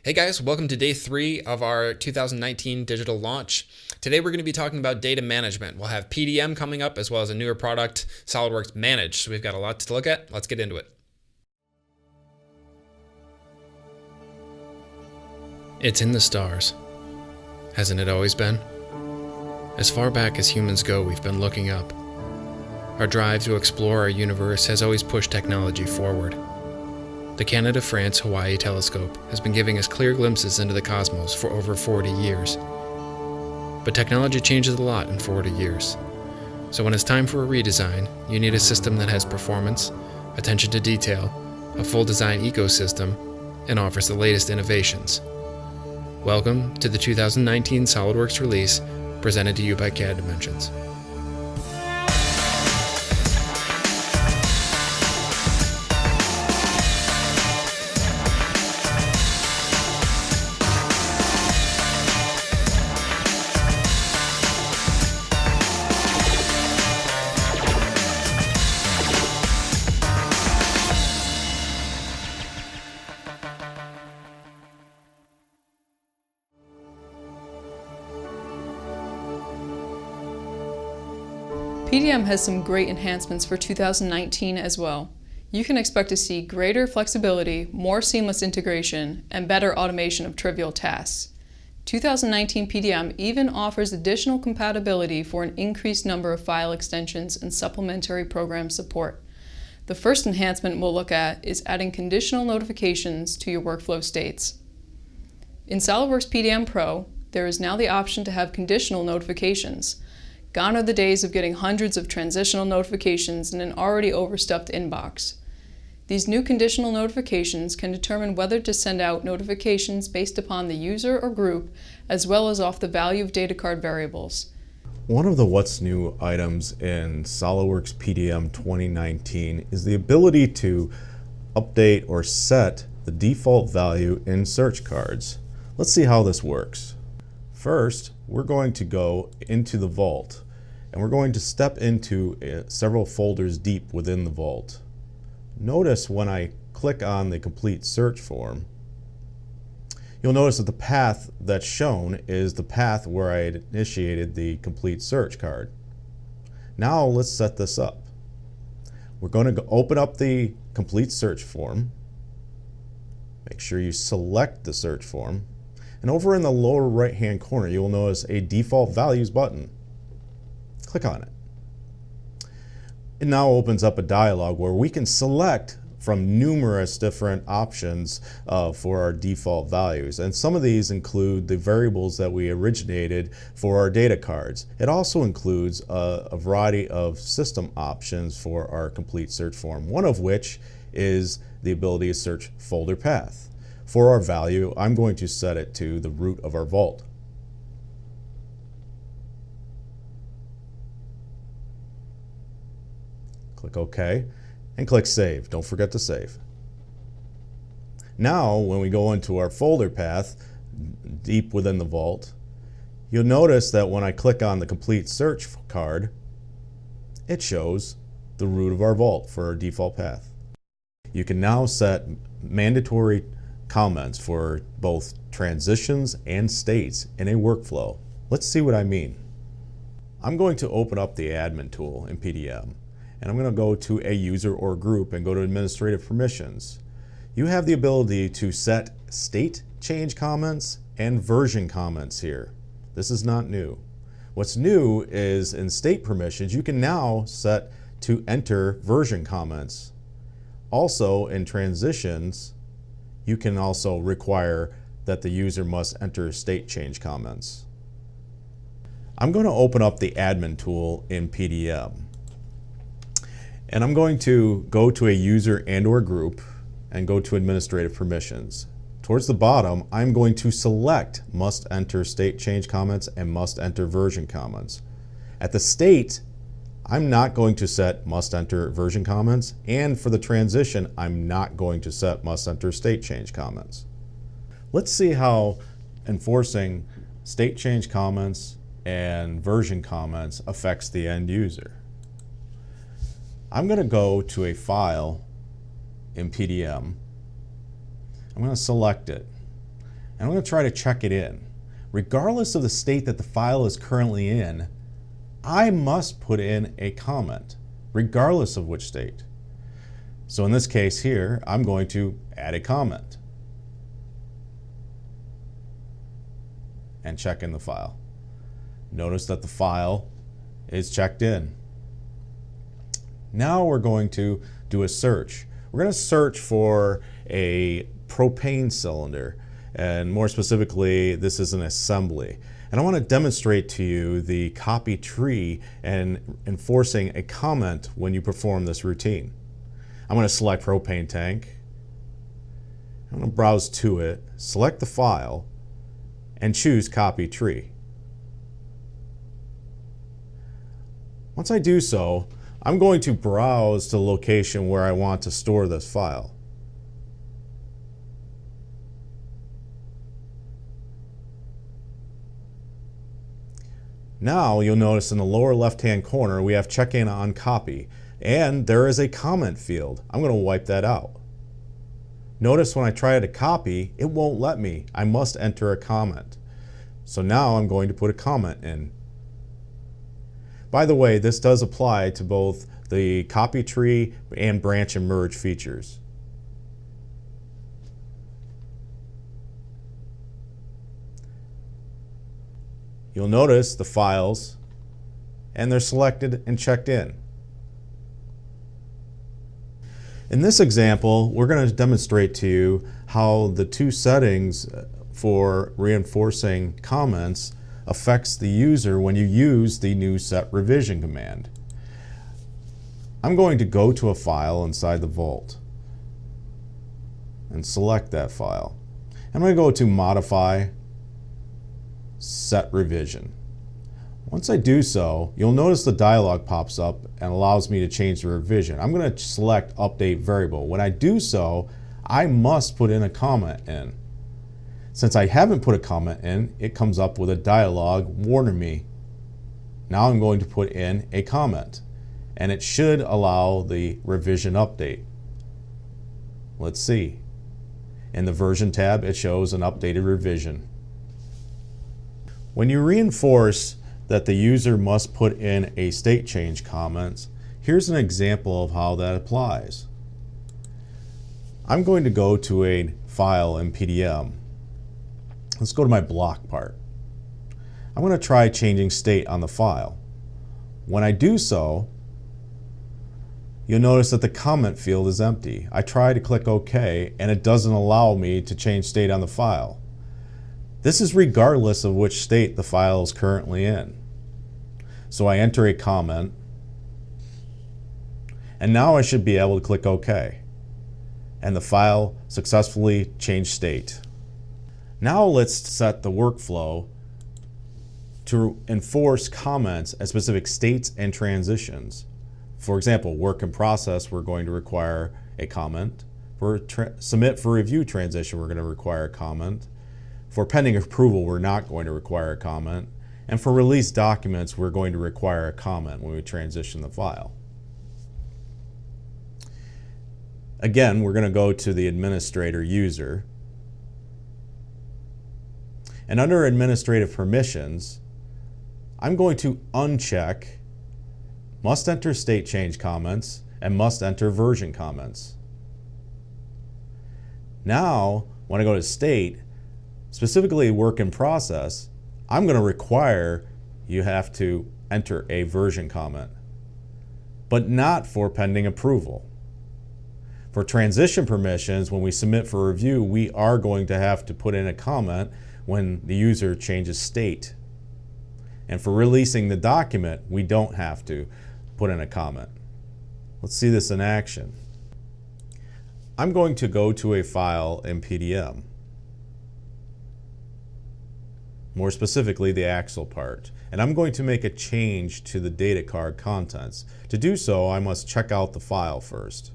Hey guys, welcome to day 3 of our 2019 digital launch. Today we're going to be talking about data management. We'll have PDM coming up as well as a newer product, SolidWorks Managed. So we've got a lot to look at. Let's get into it. It's in the stars. Hasn't it always been? As far back as humans go, we've been looking up. Our drive to explore our universe has always pushed technology forward. The Canada-France-Hawaii telescope has been giving us clear glimpses into the cosmos for over 40 years. But technology changes a lot in 40 years. So when it's time for a redesign, you need a system that has performance, attention to detail, a full design ecosystem, and offers the latest innovations. Welcome to the 2019 SolidWorks release, presented to you by CAD Dimensions. PDM has some great enhancements for 2019 as well. You can expect to see greater flexibility, more seamless integration, and better automation of trivial tasks. 2019 PDM even offers additional compatibility for an increased number of file extensions and supplementary program support. The first enhancement we'll look at is adding conditional notifications to your workflow states. In SolidWorks PDM Pro, there is now the option to have conditional notifications. Gone are the days of getting hundreds of transitional notifications in an already overstuffed inbox. These new conditional notifications can determine whether to send out notifications based upon the user or group, as well as off the value of data card variables. One of the what's new items in SolidWorks PDM 2019 is the ability to update or set the default value in search cards. Let's see how this works. First, we're going to go into the vault, and we're going to step into several folders deep within the vault. Notice when I click on the complete search form, you'll notice that the path that's shown is the path where I initiated the complete search card. Now let's set this up. We're going to open up the complete search form. Make sure you select the search form. And over in the lower right hand corner, you will notice a default values button. Click on it. It now opens up a dialog where we can select from numerous different options for our default values. And some of these include the variables that we originated for our data cards. It also includes a variety of system options for our complete search form, one of which is the ability to search folder path. For our value, I'm going to set it to the root of our vault. Click OK and click Save. Don't forget to save. Now, when we go into our folder path deep within the vault, you'll notice that when I click on the complete search card, it shows the root of our vault for our default path. You can now set mandatory comments for both transitions and states in a workflow. Let's see what I mean. I'm going to open up the admin tool in PDM, and I'm going to go to a user or group and go to administrative permissions. You have the ability to set state change comments and version comments here. This is not new. What's new is in state permissions, you can now set to enter version comments. Also in transitions, you can also require that the user must enter state change comments. I'm going to open up the admin tool in PDM. And I'm going to go to a user and or group and go to administrative permissions. Towards the bottom, I'm going to select must enter state change comments and must enter version comments. At the state, I'm not going to set must enter version comments, and for the transition, I'm not going to set must enter state change comments. Let's see how enforcing state change comments and version comments affects the end user. I'm going to go to a file in PDM. I'm going to select it. and I'm going to try to check it in. Regardless of the state that the file is currently in, I must put in a comment, regardless of which state. So in this case here, I'm going to add a comment and check in the file. Notice that the file is checked in. Now we're going to do a search. We're going to search for a propane cylinder, and more specifically, this is an assembly. And I want to demonstrate to you the copy tree and enforcing a comment when you perform this routine. I'm going to select propane tank. I'm going to browse to it, select the file, and choose copy tree. Once I do so, I'm going to browse to the location where I want to store this file. Now you'll notice in the lower left-hand corner we have check in on copy, and there is a comment field. I'm going to wipe that out. Notice when I try to copy, it won't let me. I must enter a comment. So now I'm going to put a comment in. By the way, this does apply to both the copy tree and branch and merge features. You'll notice the files, and they're selected and checked in. In this example, we're going to demonstrate to you how the two settings for reinforcing comments affects the user when you use the new set revision command. I'm going to go to a file inside the vault and select that file. I'm going to go to Modify, Set Revision. Once I do so, you'll notice the dialog pops up and allows me to change the revision. I'm going to select Update Variable. When I do so, I must put in a comment in. Since I haven't put a comment in, it comes up with a dialog warning me. Now I'm going to put in a comment, and it should allow the revision update. Let's see. In the version tab, it shows an updated revision. When you reinforce that the user must put in a state change comment, here's an example of how that applies. I'm going to go to a file in PDM. Let's go to my block part. I'm going to try changing state on the file. When I do so, you'll notice that the comment field is empty. I try to click OK, and it doesn't allow me to change state on the file. This is regardless of which state the file is currently in. So I enter a comment, and now I should be able to click OK, and the file successfully changed state. Now let's set the workflow to enforce comments at specific states and transitions. For example, work in process, we're going to require a comment. For submit for review transition, we're going to require a comment. For pending approval, we're not going to require a comment. And for release documents, we're going to require a comment when we transition the file. Again, we're going to go to the administrator user. And under administrative permissions, I'm going to uncheck must enter state change comments and must enter version comments. Now, when I go to state, specifically work in process, I'm going to require you have to enter a version comment, but not for pending approval. For transition permissions, when we submit for review, we are going to have to put in a comment when the user changes state. And for releasing the document, we don't have to put in a comment. Let's see this in action. I'm going to go to a file in PDM. More specifically, the axle part. And I'm going to make a change to the data card contents. To do so, I must check out the file first.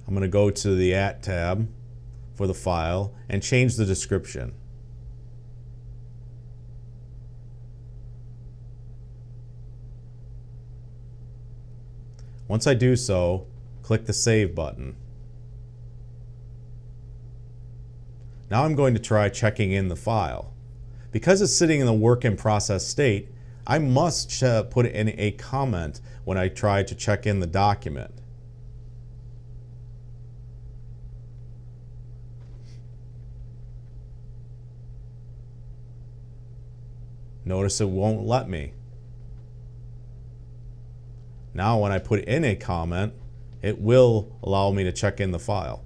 I'm going to go to the At tab for the file and change the description. Once I do so, click the Save button. Now I'm going to try checking in the file. Because it's sitting in the work in process state, I must put in a comment when I try to check in the document. Notice it won't let me. Now when I put in a comment, it will allow me to check in the file.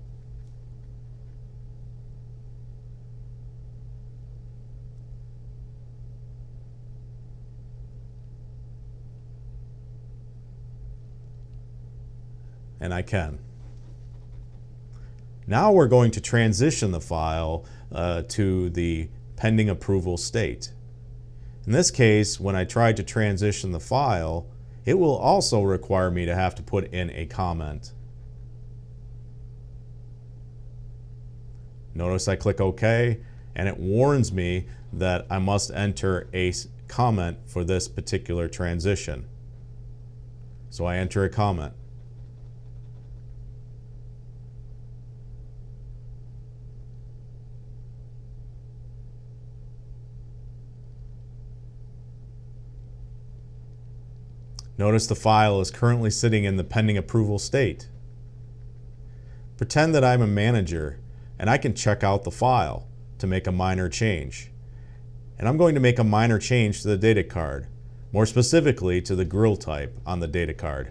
And I can. Now we're going to transition the file to the pending approval state. In this case, when I try to transition the file, it will also require me to have to put in a comment. Notice I click OK, and it warns me that I must enter a comment for this particular transition. So I enter a comment. Notice the file is currently sitting in the pending approval state. Pretend that I'm a manager and I can check out the file to make a minor change. And I'm going to make a minor change to the data card, more specifically to the grill type on the data card.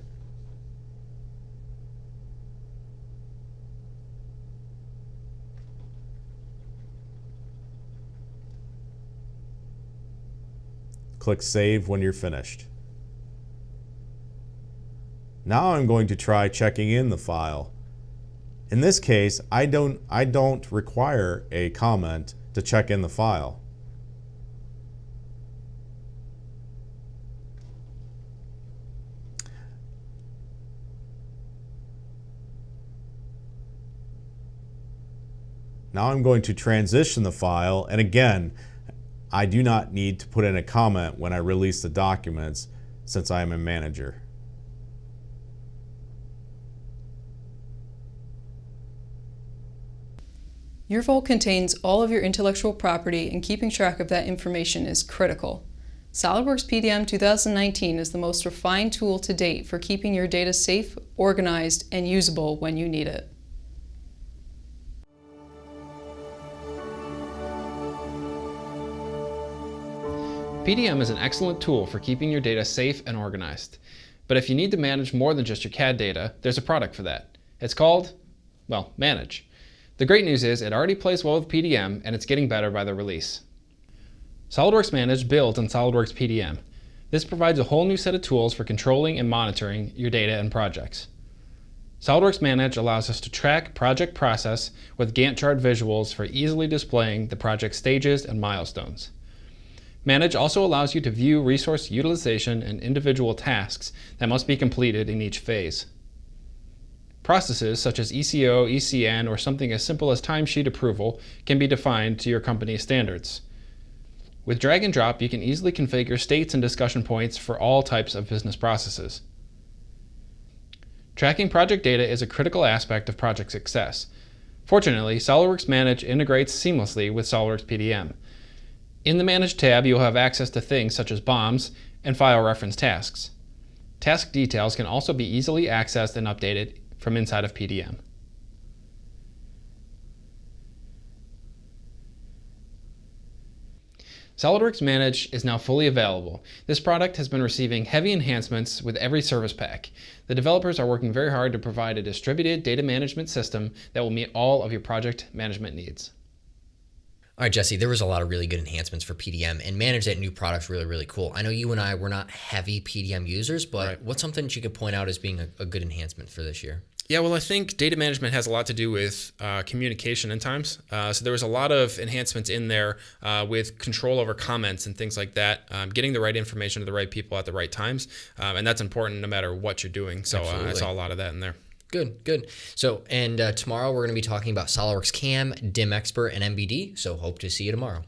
Click Save when you're finished. Now I'm going to try checking in the file. In this case, I don't require a comment to check in the file. Now I'm going to transition the file, and again, I do not need to put in a comment when I release the documents since I am a manager. Your vault contains all of your intellectual property, and keeping track of that information is critical. SolidWorks PDM 2019 is the most refined tool to date for keeping your data safe, organized, and usable when you need it. PDM is an excellent tool for keeping your data safe and organized. But if you need to manage more than just your CAD data, there's a product for that. It's called, well, Manage. The great news is it already plays well with PDM, and it's getting better by the release. SolidWorks Managed builds on SolidWorks PDM. This provides a whole new set of tools for controlling and monitoring your data and projects. SolidWorks Managed allows us to track project process with Gantt chart visuals for easily displaying the project stages and milestones. Manage also allows you to view resource utilization and individual tasks that must be completed in each phase. Processes such as ECO, ECN, or something as simple as timesheet approval can be defined to your company's standards. With drag and drop, you can easily configure states and discussion points for all types of business processes. Tracking project data is a critical aspect of project success. Fortunately, SolidWorks Manage integrates seamlessly with SolidWorks PDM. In the Manage tab, you'll have access to things such as BOMs and file reference tasks. Task details can also be easily accessed and updated from inside of PDM. SolidWorks Manage is now fully available. This product has been receiving heavy enhancements with every service pack. The developers are working very hard to provide a distributed data management system that will meet all of your project management needs. All right, Jesse, there was a lot of really good enhancements for PDM, and Manage, that new product's really, really cool. I know you and I were not heavy PDM users, but right. What's something that you could point out as being a good enhancement for this year? Yeah, well, I think data management has a lot to do with communication in times. So there was a lot of enhancements in there with control over comments and things like that, getting the right information to the right people at the right times. And that's important no matter what you're doing. So I saw a lot of that in there. Good. So, and tomorrow we're going to be talking about SolidWorks CAM, DIM Expert, and MBD. So hope to see you tomorrow.